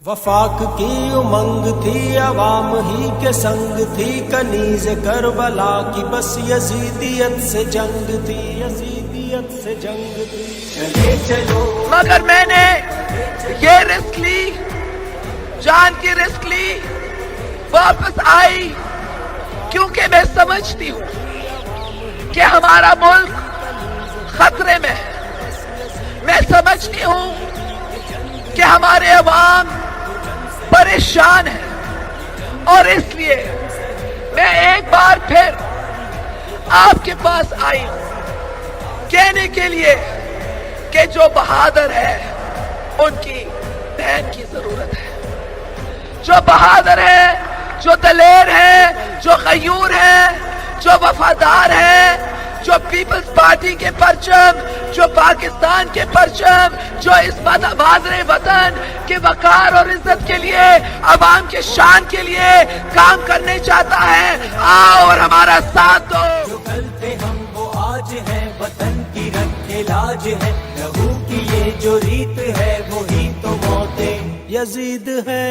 वफाक की उमंग थी, अवाम ही के संग थी, कनीज करबला की बस यजीदियत से जंग थी, यजीदियत से जंग थी। चले चलो मगर मैंने ये रिस्क ली, जान की रिस्क ली, वापस आई, क्योंकि मैं समझती हूँ कि हमारा मुल्क खतरे में है। मैं समझती हूँ कि हमारे अवाम परेशान है और इसलिए मैं एक बार फिर आपके पास आई हूं कहने के लिए कि जो बहादुर है उनकी बहन की जरूरत है। जो बहादुर है, जो दलेर है, जो गयूर है, जो वफादार है, जो पीपल्स पार्टी के परचम, जो पाकिस्तान के परचम, जो इस बहादुर वतन के वकार और इज्जत के लिए, अवाम के शान के लिए काम करने चाहता है, आओ और हमारा साथ दो। जो कल थे हम वो आज है, वतन की रखे लाज है, लहू की ये जो रीत है वो ही तो मौतें यजीद है।